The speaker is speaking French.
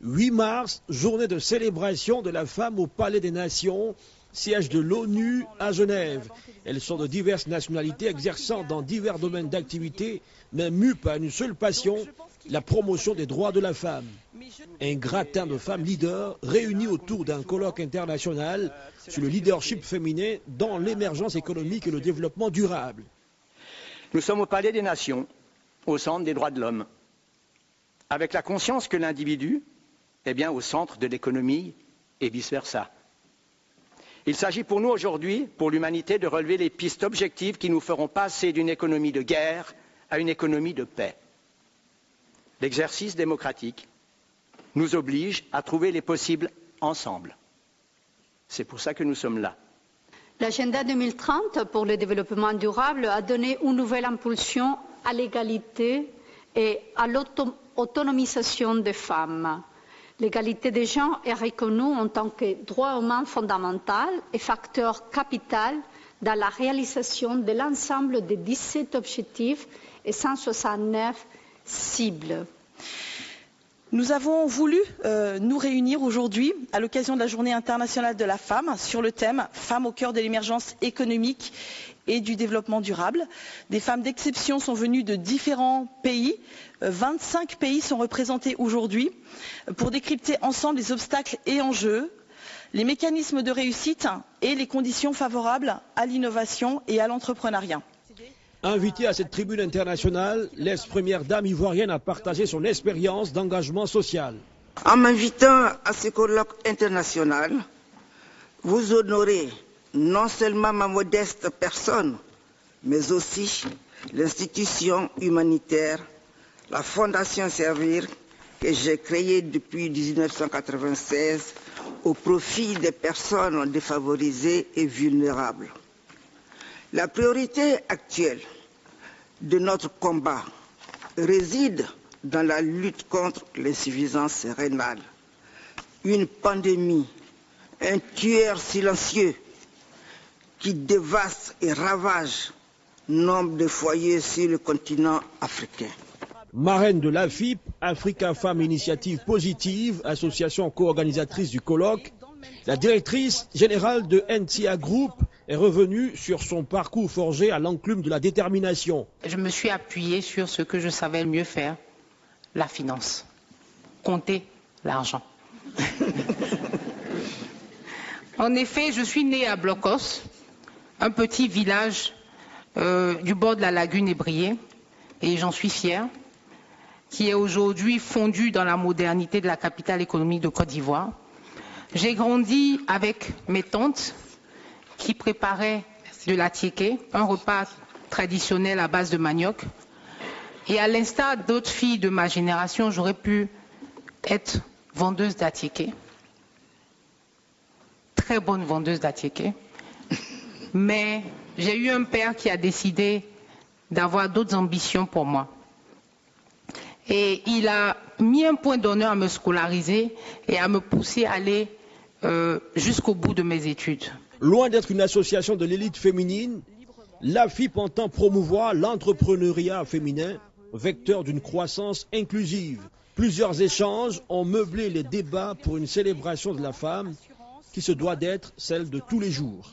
8 mars, journée de célébration de la femme au Palais des Nations, siège de l'ONU à Genève. Elles sont de diverses nationalités exerçant dans divers domaines d'activité, mais mues par une seule passion, la promotion des droits de la femme. Un gratin de femmes leaders réunies autour d'un colloque international sur le leadership féminin dans l'émergence économique et le développement durable. Nous sommes au Palais des Nations, au centre des droits de l'homme, avec la conscience que l'individu est bien au centre de l'économie et vice-versa. Il s'agit pour nous aujourd'hui, pour l'humanité, de relever les pistes objectives qui nous feront passer d'une économie de guerre à une économie de paix. L'exercice démocratique nous oblige à trouver les possibles ensemble. C'est pour ça que nous sommes là. L'agenda 2030 pour le développement durable a donné une nouvelle impulsion à l'égalité et à l'autonomisation des femmes. L'égalité des genres est reconnue en tant que droit humain fondamental et facteur capital dans la réalisation de l'ensemble des 17 objectifs et 169 cibles. Nous avons voulu nous réunir aujourd'hui à l'occasion de la Journée internationale de la femme sur le thème « Femmes au cœur de l'émergence économique et du développement durable ». Des femmes d'exception sont venues de différents pays. 25 pays sont représentés aujourd'hui pour décrypter ensemble les obstacles et enjeux, les mécanismes de réussite et les conditions favorables à l'innovation et à l'entrepreneuriat. Invitée à cette tribune internationale, l'ex-première dame ivoirienne a partagé son expérience d'engagement social. En m'invitant à ce colloque international, vous honorez non seulement ma modeste personne, mais aussi l'institution humanitaire, la Fondation Servir, que j'ai créée depuis 1996 au profit des personnes défavorisées et vulnérables. La priorité actuelle de notre combat réside dans la lutte contre l'insuffisance rénale, une pandémie, un tueur silencieux qui dévaste et ravage nombre de foyers sur le continent africain. Marraine de l'AFIP, Africa Femmes Initiative Positive, association co-organisatrice du colloque, la directrice générale de NCA Group est revenue sur son parcours forgé à l'enclume de la détermination. Je me suis appuyée sur ce que je savais mieux faire, la finance, compter l'argent. En effet, je suis née à Blocos, un petit village du bord de la lagune Ébriée, et j'en suis fière, qui est aujourd'hui fondue dans la modernité de la capitale économique de Côte d'Ivoire. J'ai grandi avec mes tantes qui préparaient de l'attiéké, un repas traditionnel à base de manioc. Et à l'instar d'autres filles de ma génération, j'aurais pu être vendeuse d'attiéké, très bonne vendeuse d'attiéké. Mais j'ai eu un père qui a décidé d'avoir d'autres ambitions pour moi. Et il a mis un point d'honneur à me scolariser et à me pousser à aller jusqu'au bout de mes études. Loin d'être une association de l'élite féminine, l'AFIP entend promouvoir l'entrepreneuriat féminin, vecteur d'une croissance inclusive. Plusieurs échanges ont meublé les débats pour une célébration de la femme qui se doit d'être celle de tous les jours.